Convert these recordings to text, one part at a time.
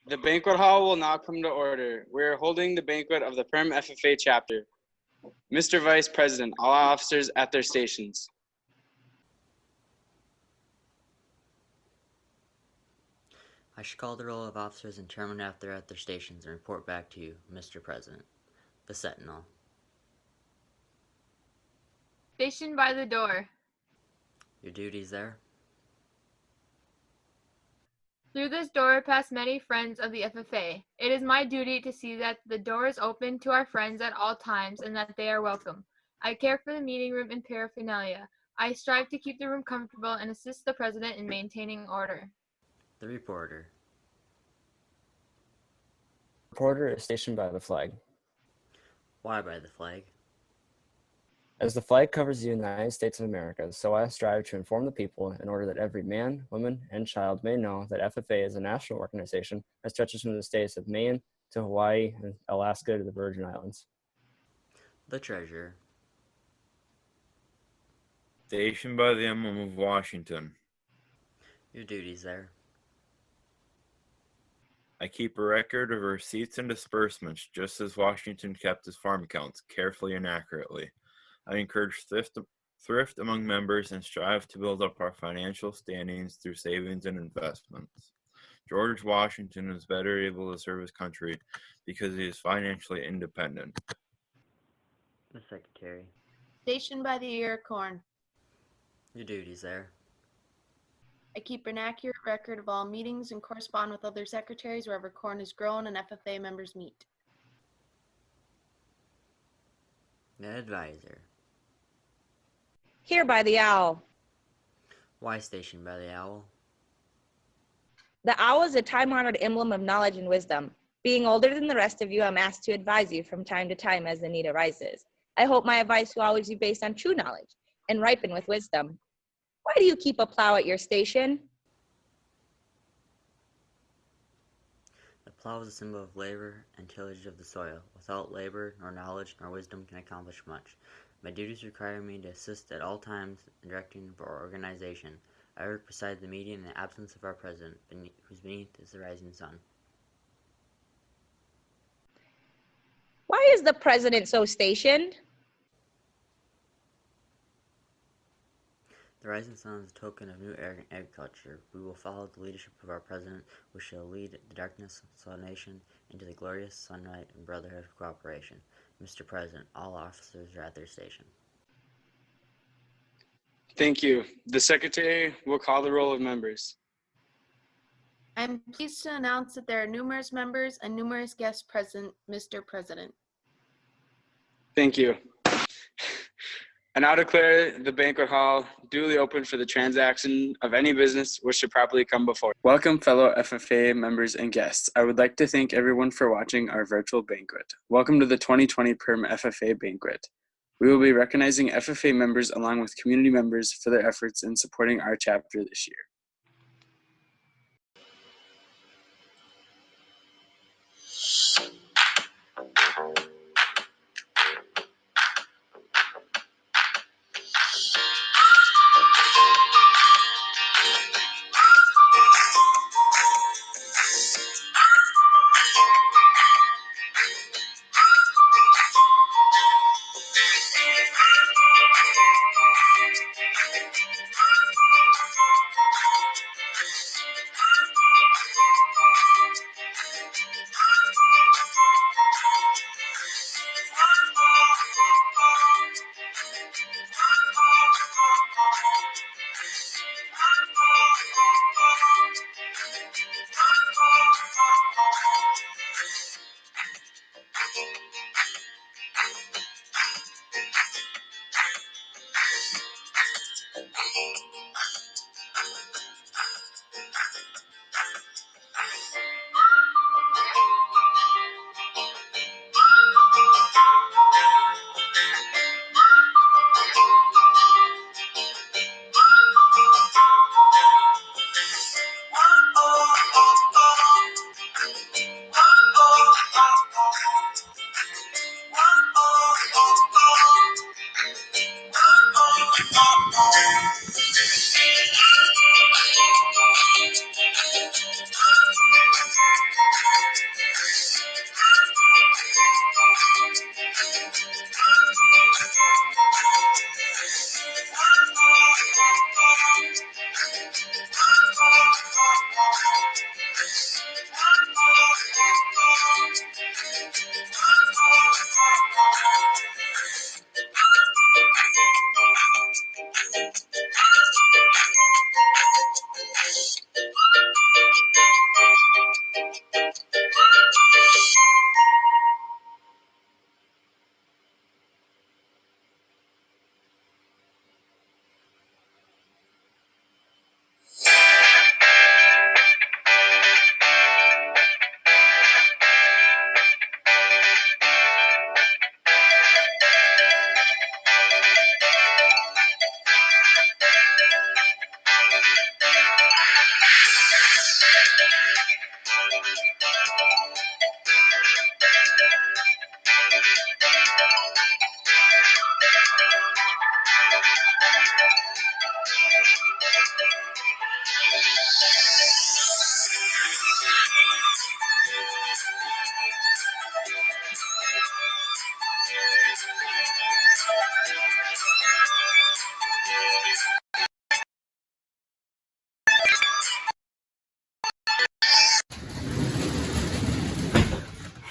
The banquet hall will now come to order. We are holding the banquet of the Perham FFA chapter. Mr. Vice President, all officers at their stations. I should call the roll of officers and chairmen after at their stations and report back to you, Mr. President. The Sentinel. Stationed by the door. Your duties there? Through this door pass many friends of the FFA. It is my duty to see that the door is open to our friends at all times and that they are welcome. I care for the meeting room and paraphernalia. I strive to keep the room comfortable and assist the president in maintaining order. The reporter. Reporter is stationed by the flag. Why by the flag? As the flag covers the United States of America, so I strive to inform the people in order that every man, woman, and child may know that FFA is a national organization that stretches from the states of Maine to Hawaii and Alaska to the Virgin Islands. The treasurer. Stationed by the emblem of Washington. Your duties there. I keep a record of receipts and disbursements, just as Washington kept his farm accounts, carefully and accurately. I encourage thrift among members and strive to build up our financial standings through savings and investments. George Washington is better able to serve his country because he is financially independent. The secretary. Stationed by the ear of corn. Your duties there. I keep an accurate record of all meetings and correspond with other secretaries wherever corn is grown and FFA members meet. The advisor. Here by the owl. Why stationed by the owl? The owl is a time-honored emblem of knowledge and wisdom. Being older than the rest of you, I'm asked to advise you from time to time as the need arises. I hope my advice will always be based on true knowledge and ripen with wisdom. Why do you keep a plow at your station? The plow is a symbol of labor and tillage of the soil. Without labor, nor knowledge, nor wisdom can accomplish much. My duties require me to assist at all times in directing our organization. I work beside the media in the absence of our president, whose beneath is the rising sun. Why is the president so stationed? The rising sun is a token of new agriculture. We will follow the leadership of our president, who shall lead the darkness of the nation into the glorious sunlight and brotherhood of cooperation. Mr. President, all officers are at their station. Thank you. The secretary will call the roll of members. I am pleased to announce that there are numerous members and numerous guests present, Mr. President. Thank you. I now declare the banquet hall duly open for the transaction of any business which should properly come before. Welcome, fellow FFA members and guests. I would like to thank everyone for watching our virtual banquet. Welcome to the 2020 Perham FFA banquet. We will be recognizing FFA members along with community members for their efforts in supporting our chapter this year.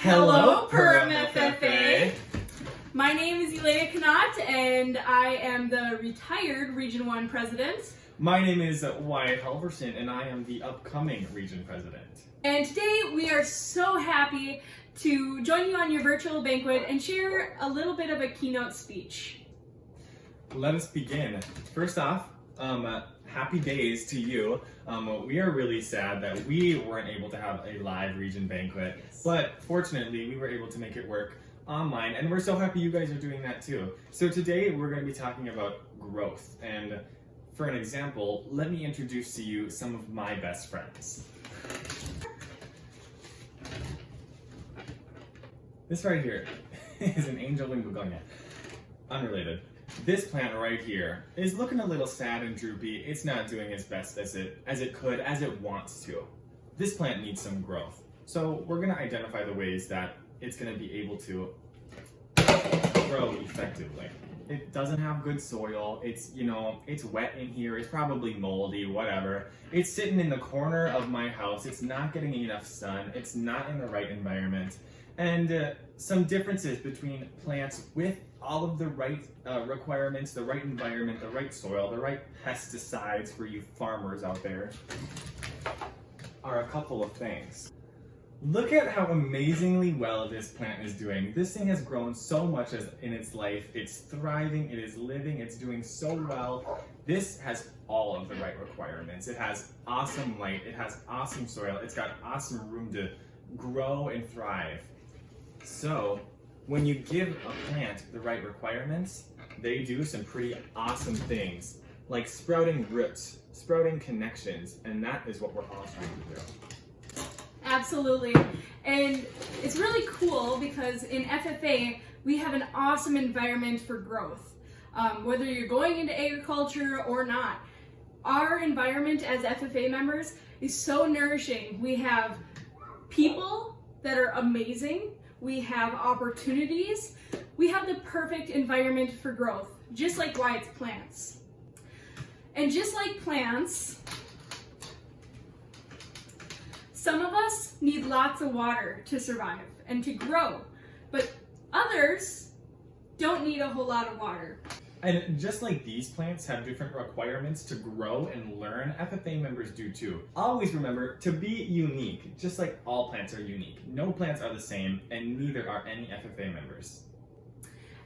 Hello, Perham FFA. My name is Elena Kanat, and I am the retired Region 1 president. My name is Wyatt Halverson, and I am the upcoming region president. And today we are so happy to join you on your virtual banquet and share a little bit of a keynote speech. Let us begin. First off, happy days to you. We are really sad that we weren't able to have a live region banquet, but fortunately we were able to make it work online, and we're so happy you guys are doing that too. So today we're going to be talking about growth, and for an example, let me introduce to you some of my best friends. This right here is an angel wing begonia. Unrelated. This plant right here is looking a little sad and droopy. It's not doing as best as it could, as it wants to. This plant needs some growth. So we're gonna identify the ways that it's gonna be able to grow effectively. It doesn't have good soil. It's wet in here. It's probably moldy, whatever. It's sitting in the corner of my house. It's not getting enough sun. It's not in the right environment. And some differences between plants with all of the right requirements, the right environment, the right soil, the right pesticides for you farmers out there are a couple of things. Look at how amazingly well this plant is doing. This thing has grown so much in its life. It's thriving, it is living, it's doing so well. This has all of the right requirements. It has awesome light, it has awesome soil, it's got awesome room to grow and thrive. So, when you give a plant the right requirements, they do some pretty awesome things, like sprouting roots, sprouting connections, and that is what we're all trying to do. Absolutely. And it's really cool because in FFA, we have an awesome environment for growth. Whether you're going into agriculture or not, our environment as FFA members is so nourishing. We have people that are amazing. We have opportunities. We have the perfect environment for growth, just like Wyatt's plants. And just like plants, some of us need lots of water to survive and to grow, but others don't need a whole lot of water. And just like these plants have different requirements to grow and learn, FFA members do too. Always remember to be unique, just like all plants are unique. No plants are the same, and neither are any FFA members.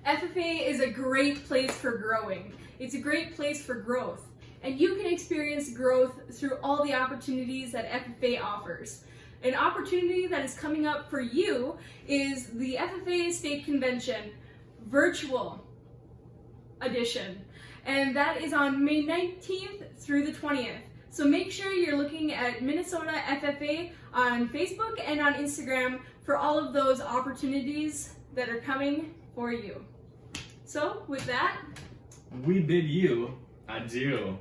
FFA is a great place for growing. It's a great place for growth. And you can experience growth through all the opportunities that FFA offers. An opportunity that is coming up for you is the FFA State Convention virtual edition, and that is on May 19th through the 20th. So make sure you're looking at Minnesota FFA on Facebook and on Instagram for all of those opportunities that are coming for you. So with that, we bid you adieu.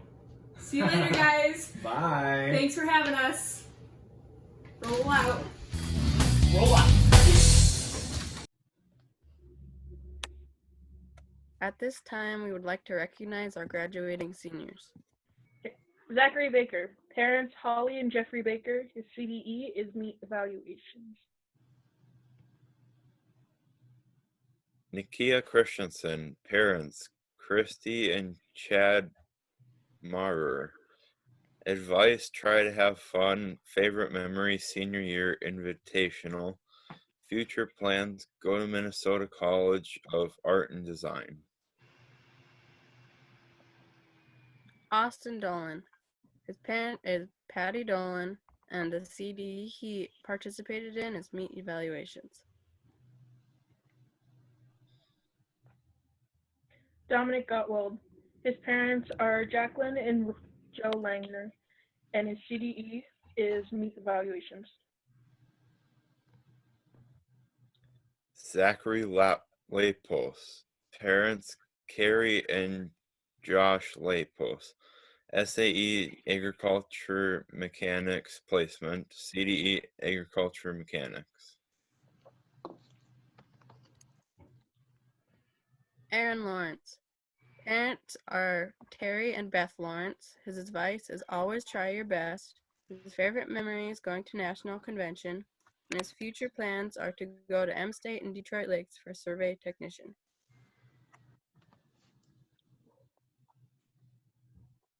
See you later, guys. Bye. Thanks for having us. Roll out. Roll out. At this time, we would like to recognize our graduating seniors. Zachary Baker. Parents Holly and Jeffrey Baker. His CDE is meet evaluations. Nikia Christensen. Parents Christy and Chad Marer. Advice: try to have fun. Favorite memory: senior year invitational. Future plans: go to Minnesota College of Art and Design. Austin Dolan. His parent is Patty Dolan, and the CD he participated in is meet evaluations. Dominic Gottwald. His parents are Jacqueline and Joe Langner, and his CDE is meet evaluations. Zachary Lapos. Parents Carrie and Josh Lapos. SAE Agriculture Mechanics Placement. CDE Agriculture Mechanics. Aaron Lawrence. Parents are Terry and Beth Lawrence. His advice is always try your best. His favorite memory is going to National Convention, and his future plans are to go to M-State and Detroit Lakes for survey technician.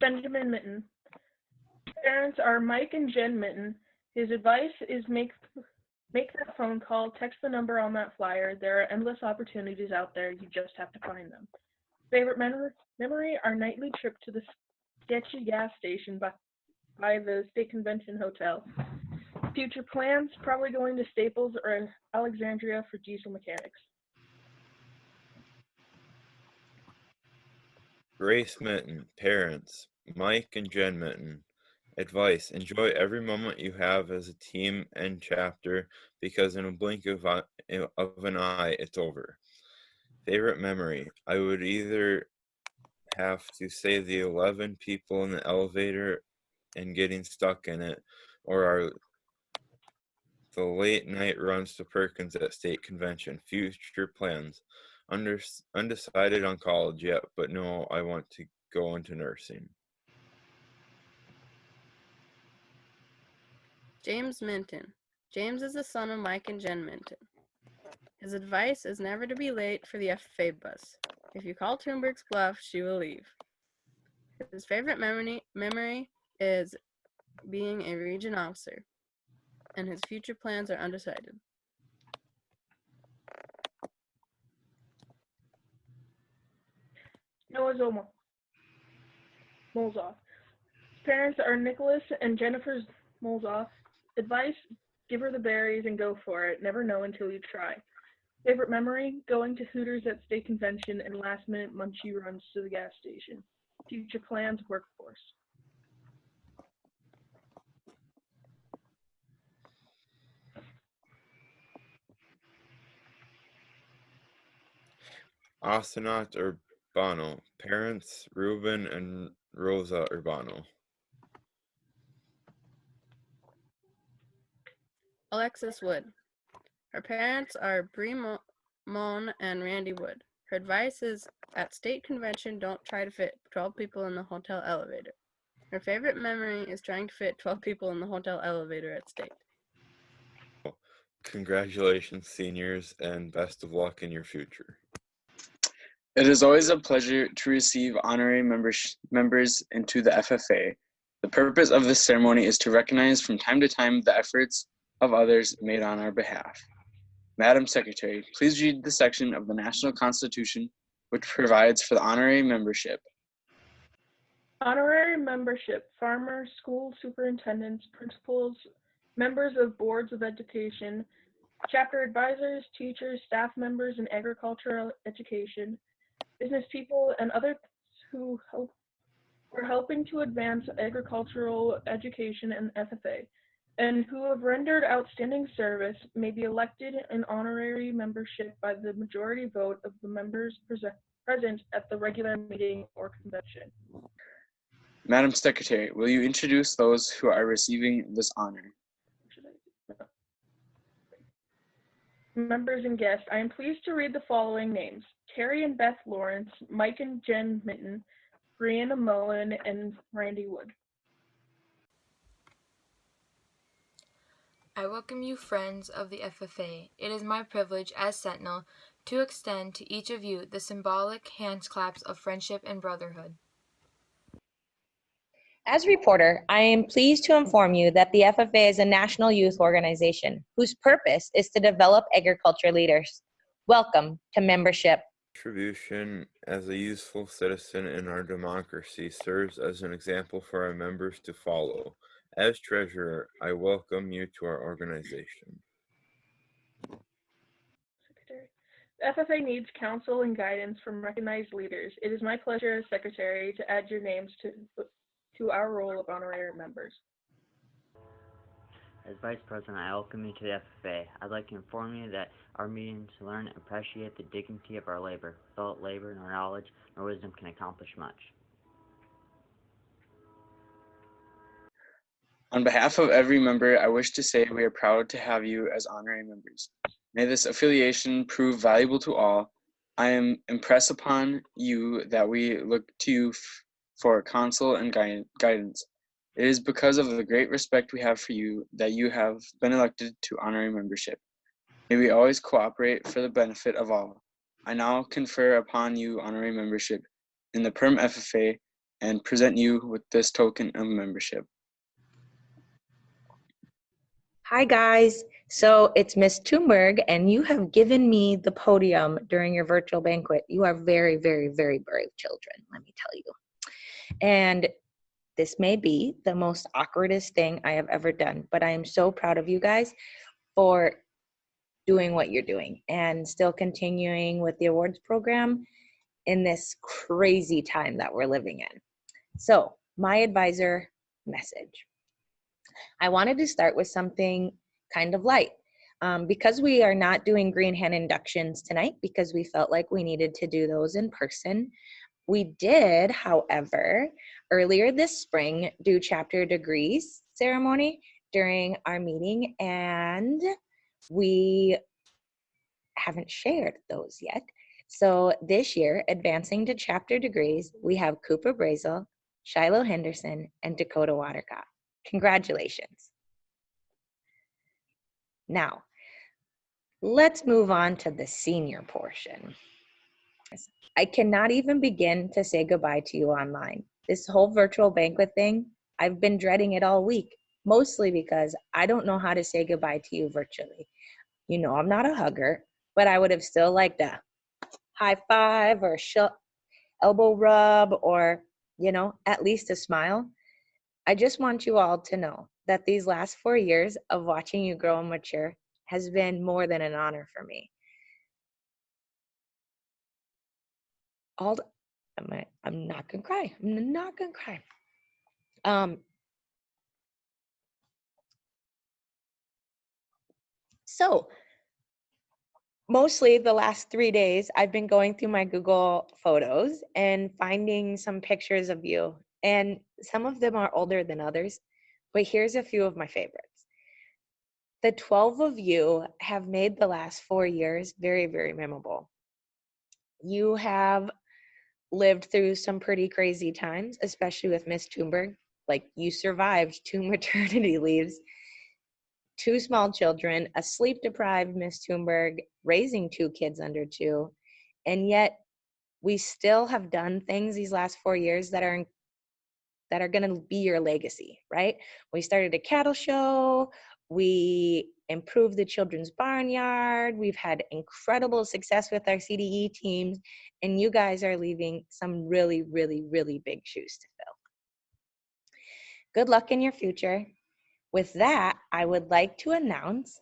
Benjamin Mitten. Parents are Mike and Jen Mitten. His advice is make that phone call, text the number on that flyer. There are endless opportunities out there. You just have to find them. Favorite memory, our nightly trip to the sketchy gas station by the State Convention Hotel. Future plans, probably going to Staples or Alexandria for diesel mechanics. Grace Mitten. Parents Mike and Jen Mitten. Advice: enjoy every moment you have as a team and chapter, because in a blink of an eye, it's over. Favorite memory: I would either have to say the 11 people in the elevator and getting stuck in it, or the late night runs to Perkins at State Convention. Future plans: undecided on college yet, but no, I want to go into nursing. James Minton. James is the son of Mike and Jen Minton. His advice is never to be late for the FFA bus. If you call Thunberg's bluff, she will leave. His favorite memory is being a region officer, and his future plans are undecided. Noah Molzoff. Parents are Nicholas and Jennifer Molzoff. Advice, give her the berries and go for it. Never know until you try. Favorite memory, going to Hooters at State Convention and last-minute munchie runs to the gas station. Future plans, workforce. Astronaut Urbano. Parents Ruben and Rosa Urbano. Alexis Wood. Her parents are Bree Moan and Randy Wood. Her advice is, at State Convention, don't try to fit 12 people in the hotel elevator. Her favorite memory is trying to fit 12 people in the hotel elevator at State. Congratulations, seniors, and best of luck in your future. It is always a pleasure to receive honorary members into the FFA. The purpose of this ceremony is to recognize from time to time the efforts of others made on our behalf. Madam Secretary, please read the section of the National Constitution which provides for the honorary membership. Honorary membership, farmers, school superintendents, principals, members of boards of education, chapter advisors, teachers, staff members in agricultural education, business people, and others who are helping to advance agricultural education and FFA, and who have rendered outstanding service may be elected in honorary membership by the majority vote of the members present at the regular meeting or convention. Madam Secretary, will you introduce those who are receiving this honor? Members and guests, I am pleased to read the following names: Terry and Beth Lawrence, Mike and Jen Mitten, Brianna Mullen, and Randy Wood. I welcome you, friends of the FFA. It is my privilege as Sentinel to extend to each of you the symbolic handclaps of friendship and brotherhood. As reporter, I am pleased to inform you that the FFA is a national youth organization whose purpose is to develop agriculture leaders. Welcome to membership. Contribution as a useful citizen in our democracy serves as an example for our members to follow. As treasurer, I welcome you to our organization. Secretary. The FFA needs counsel and guidance from recognized leaders. It is my pleasure as secretary to add your names to our roll of honorary members. As Vice President, I welcome you to the FFA. I'd like to inform you that our meetings learn and appreciate the dignity of our labor. Without labor, nor knowledge, nor wisdom can accomplish much. On behalf of every member, I wish to say we are proud to have you as honorary members. May this affiliation prove valuable to all. I am impressed upon you that we look to you for counsel and guidance. It is because of the great respect we have for you that you have been elected to honorary membership. May we always cooperate for the benefit of all. I now confer upon you honorary membership in the Perham FFA and present you with this token of membership. Hi guys, so it's Miss Thunberg and you have given me the podium during your virtual banquet. You are very, very, very brave children, let me tell you. And this may be the most awkwardest thing I have ever done, but I am so proud of you guys for doing what you're doing and still continuing with the awards program in this crazy time that we're living in. So, my advisor message. I wanted to start with something kind of light. Because we are not doing green hand inductions tonight because we felt like we needed to do those in person, we did, however, earlier this spring do chapter degrees ceremony during our meeting, and we haven't shared those yet. So this year, advancing to chapter degrees, we have Cooper Brazel, Shiloh Henderson, and Dakota Watercott. Congratulations. Now, let's move on to the senior portion. I cannot even begin to say goodbye to you online. This whole virtual banquet thing, I've been dreading it all week, mostly because I don't know how to say goodbye to you virtually. You know, I'm not a hugger, but I would have still liked a high five or elbow rub or, you know, at least a smile. I just want you all to know that these last 4 years of watching you grow and mature has been more than an honor for me. I'm not gonna cry. I'm not gonna cry. So mostly the last 3 days, I've been going through my Google Photos and finding some pictures of you. And some of them are older than others, but here's a few of my favorites. The 12 of you have made the last 4 years very, very memorable. You have lived through some pretty crazy times, especially with Miss Thunberg. Like, you survived 2 maternity leaves, 2 small children, a sleep-deprived Miss Thunberg, raising 2 kids under 2, and yet we still have done things these last 4 years that are going to be your legacy, right? We started a cattle show, we improved the children's barnyard, we've had incredible success with our CDE teams, and you guys are leaving some really, really, really big shoes to fill. Good luck in your future. With that, I would like to announce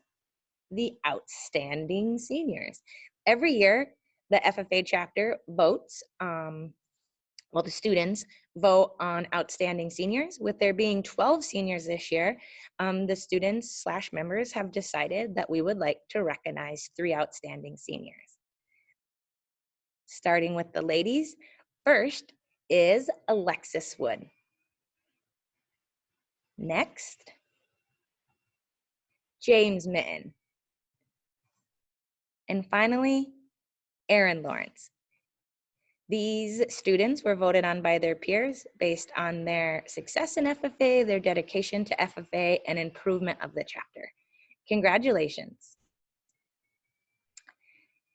the outstanding seniors. Every year, the FFA chapter votes, the students vote on outstanding seniors. With there being 12 seniors this year, the students/members have decided that we would like to recognize 3 outstanding seniors. Starting with the ladies, first is Alexis Wood. Next, James Mitten. And finally, Aaron Lawrence. These students were voted on by their peers based on their success in FFA, their dedication to FFA, and improvement of the chapter. Congratulations.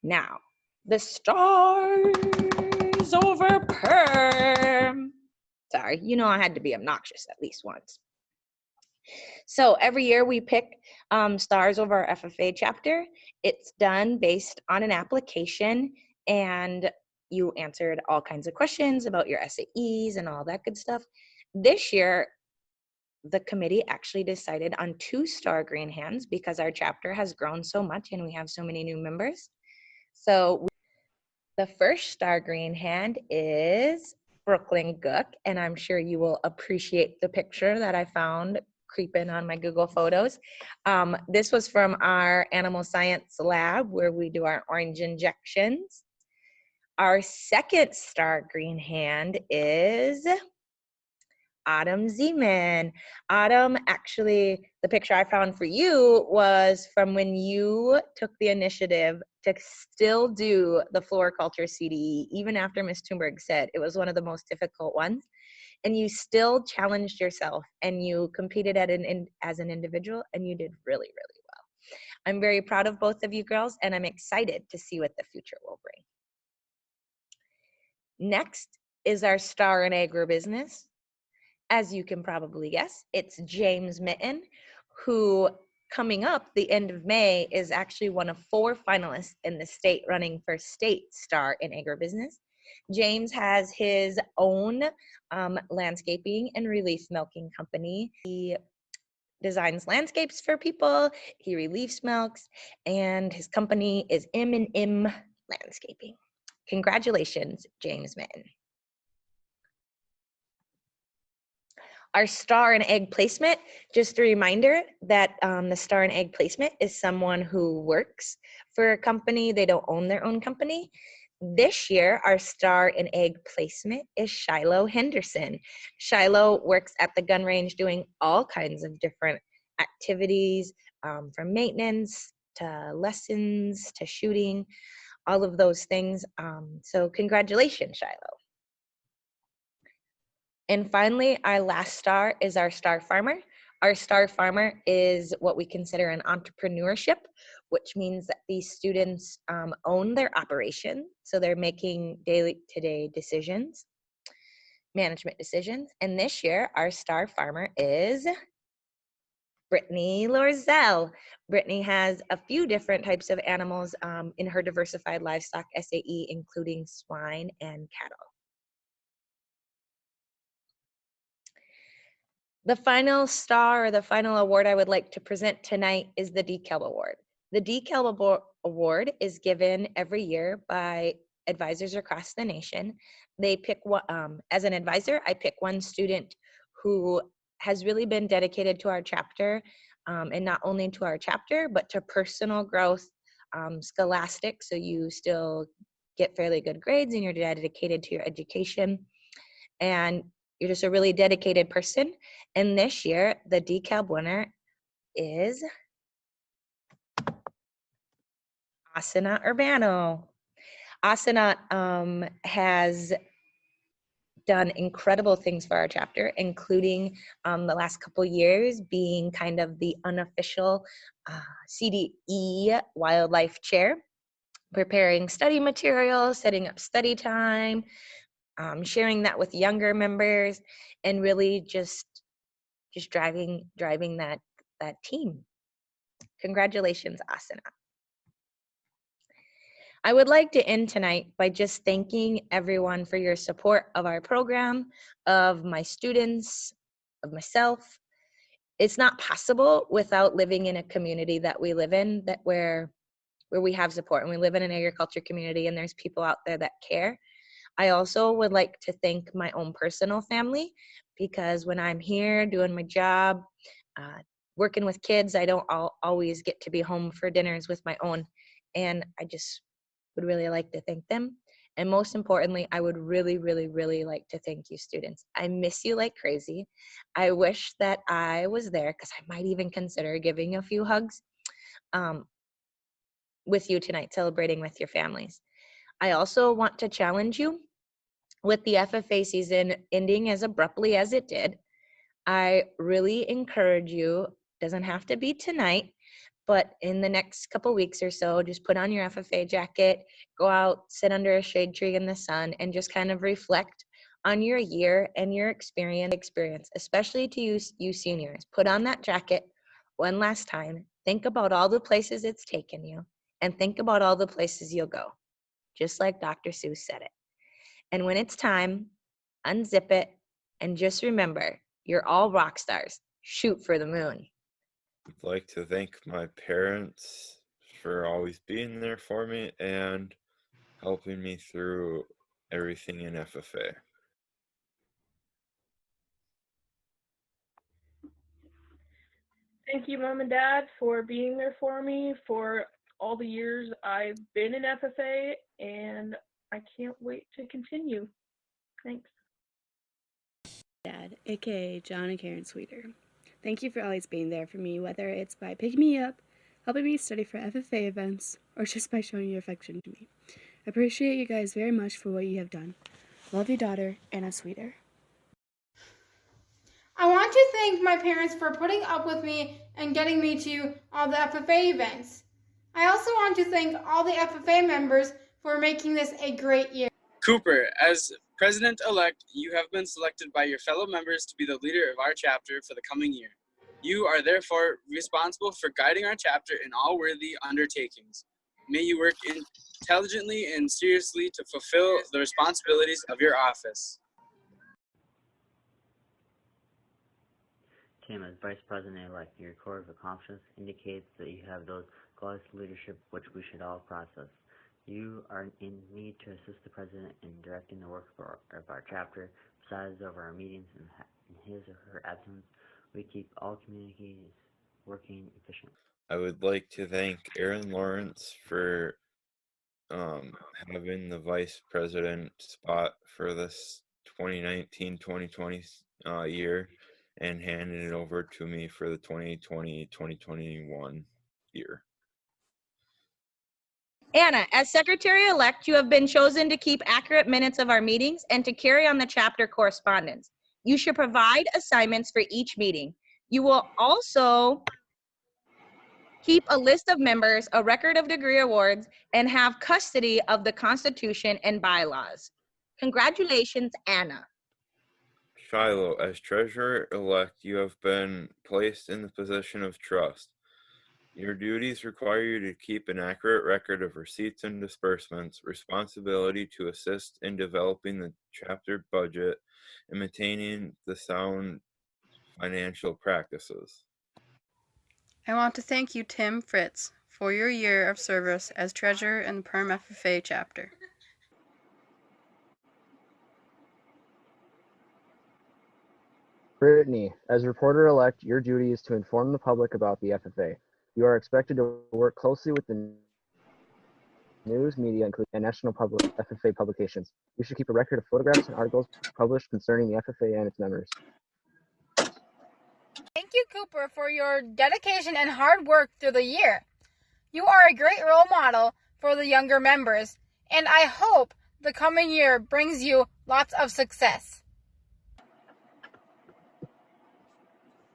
Now, the stars over Perm. Sorry, you know I had to be obnoxious at least once. So every year we pick stars over our FFA chapter. It's done based on an application, and you answered all kinds of questions about your SAEs and all that good stuff. This year, the committee actually decided on 2-star green hands because our chapter has grown so much and we have so many new members. So the first star green hand is Brooklyn Gook, and I'm sure you will appreciate the picture that I found creeping on my Google Photos. This was from our animal science lab where we do our orange injections. Our second star green hand is Autumn Zeman. Autumn, actually, the picture I found for you was from when you took the initiative to still do the floriculture CDE, even after Ms. Thunberg said it was one of the most difficult ones. And you still challenged yourself and you competed as an individual, and you did really, really well. I'm very proud of both of you girls, and I'm excited to see what the future will bring. Next is our star in agribusiness. As you can probably guess, it's James Mitten, who coming up the end of May is actually one of 4 finalists in the state running for state star in agribusiness. James has his own landscaping and relief milking company. He designs landscapes for people, he reliefs milks, and his company is M&M Landscaping. Congratulations, James Mitten. Our star and egg placement, just a reminder that the star and egg placement is someone who works for a company. They don't own their own company. This year, our star and egg placement is Shiloh Henderson. Shiloh works at the gun range doing all kinds of different activities, from maintenance to lessons to shooting, all of those things. So congratulations, Shiloh. And finally, our last star is our star farmer. Our star farmer is what we consider an entrepreneurship, which means that these students own their operation. So they're making day-to-day decisions, management decisions. And this year, our star farmer is Brittany Lorzell. Brittany has a few different types of animals in her diversified livestock SAE, including swine and cattle. The final star, or the final award I would like to present tonight, is the DCALB Award. The DCALB Award is given every year by advisors across the nation. They pick as an advisor, I pick one student who has really been dedicated to our chapter, and not only to our chapter, but to personal growth, scholastic, so you still get fairly good grades and you're dedicated to your education. And you're just a really dedicated person. And this year, the DCALB winner is Asana Urbano. Asana has done incredible things for our chapter, including the last couple years being kind of the unofficial CDE wildlife chair, preparing study materials, setting up study time, sharing that with younger members, and really just driving that team. Congratulations, Asana. I would like to end tonight by just thanking everyone for your support of our program, of my students, of myself. It's not possible without living in a community that we live in, that where we have support, and we live in an agriculture community and there's people out there that care. I also would like to thank my own personal family, because when I'm here doing my job, working with kids, I don't always get to be home for dinners with my own. And I just would really like to thank them. And most importantly, I would really, really, really like to thank you, students. I miss you like crazy. I wish that I was there, because I might even consider giving a few hugs with you tonight, celebrating with your families. I also want to challenge you. With the FFA season ending as abruptly as it did, I really encourage you, doesn't have to be tonight, but in the next couple weeks or so, just put on your FFA jacket, go out, sit under a shade tree in the sun, and just kind of reflect on your year and your experience, especially to you seniors. Put on that jacket one last time. Think about all the places it's taken you, and think about all the places you'll go, just like Dr. Seuss said it. And when it's time, unzip it, and just remember, you're all rock stars. Shoot for the moon. I'd like to thank my parents for always being there for me and helping me through everything in FFA. Thank you, Mom and Dad, for being there for me for all the years I've been in FFA, and I can't wait to continue. Thanks. Dad, aka John and Karen Sweeter. Thank you for always being there for me, whether it's by picking me up, helping me study for FFA events, or just by showing your affection to me. I appreciate you guys very much for what you have done. Love your daughter, Anna Sweeter. I want to thank my parents for putting up with me and getting me to all the FFA events. I also want to thank all the FFA members for making this a great year. Cooper, as president-elect, you have been selected by your fellow members to be the leader of our chapter for the coming year. You are therefore responsible for guiding our chapter in all worthy undertakings. May you work intelligently and seriously to fulfill the responsibilities of your office. Tim, as Vice President-elect, your record of accomplishments indicates that you have those qualities of leadership which we should all process. You are in need to assist the President in directing the work of our chapter. Besides, over our meetings in his or her absence, we keep all communities working efficiently. I would like to thank Aaron Lawrence for having the Vice President spot for this 2019-2020 year and handing it over to me for the 2020-2021 year. Anna, as Secretary-elect, you have been chosen to keep accurate minutes of our meetings and to carry on the chapter correspondence. You should provide assignments for each meeting. You will also keep a list of members, a record of degree awards, and have custody of the Constitution and bylaws. Congratulations, Anna. Shiloh, as Treasurer-elect, you have been placed in the position of trust. Your duties require you to keep an accurate record of receipts and disbursements, responsibility to assist in developing the chapter budget, and maintaining the sound financial practices. I want to thank you, Tim Fritz, for your year of service as treasurer in the Perham FFA chapter. Brittany, as reporter-elect, your duty is to inform the public about the FFA. You are expected to work closely with the news media, including national FFA publications. You should keep a record of photographs and articles published concerning the FFA and its members. Thank you, Cooper, for your dedication and hard work through the year. You are a great role model for the younger members, and I hope the coming year brings you lots of success.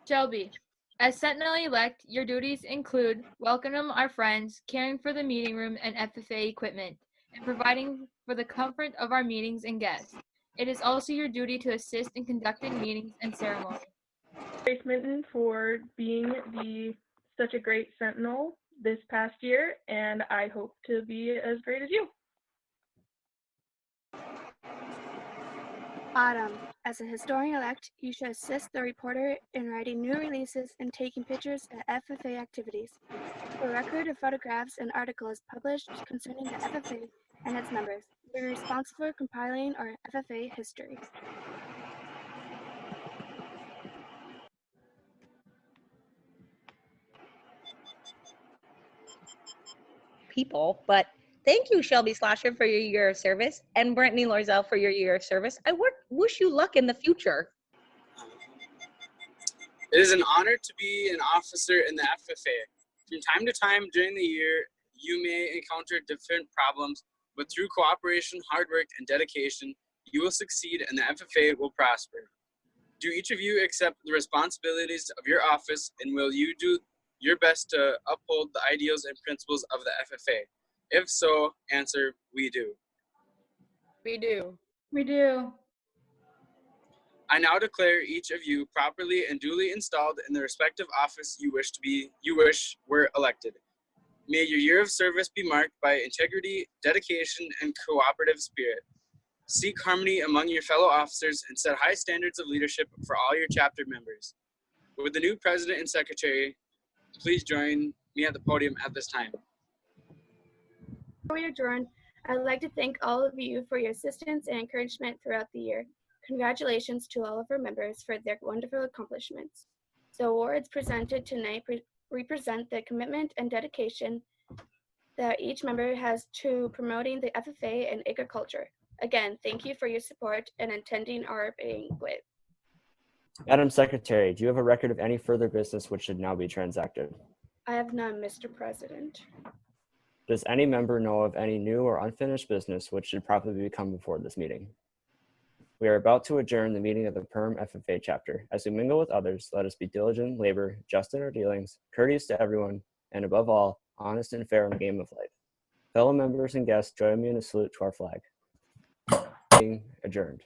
Shelby, as Sentinel-elect, your duties include welcoming our friends, caring for the meeting room and FFA equipment, and providing for the comfort of our meetings and guests. It is also your duty to assist in conducting meetings and ceremonies. Grace Minton for being such a great Sentinel this past year, and I hope to be as great as you. Autumn, as a historian-elect, you should assist the reporter in writing new releases and taking pictures at FFA activities. A record of photographs and articles published concerning the FFA and its members. Be responsible for compiling our FFA history. People, but thank you, Shelby Slosher, for your year of service, and Brittany Lorzell for your year of service. I wish you luck in the future. It is an honor to be an officer in the FFA. From time to time during the year, you may encounter different problems, but through cooperation, hard work, and dedication, you will succeed and the FFA will prosper. Do each of you accept the responsibilities of your office, and will you do your best to uphold the ideals and principles of the FFA? If so, answer, we do. We do. We do. I now declare each of you properly and duly installed in the respective office you wish were elected. May your year of service be marked by integrity, dedication, and cooperative spirit. Seek harmony among your fellow officers and set high standards of leadership for all your chapter members. Would the new president and secretary please join me at the podium at this time? Before we adjourn, I'd like to thank all of you for your assistance and encouragement throughout the year. Congratulations to all of our members for their wonderful accomplishments. The awards presented tonight represent the commitment and dedication that each member has to promoting the FFA and agriculture. Again, thank you for your support and attending our banquet. Madam Secretary, do you have a record of any further business which should now be transacted? I have none, Mr. President. Does any member know of any new or unfinished business which should probably come before this meeting? We are about to adjourn the meeting of the Perham FFA chapter. As we mingle with others, let us be diligent, labor, just in our dealings, courteous to everyone, and above all, honest and fair in the game of life. Fellow members and guests, join me in a salute to our flag. Being adjourned.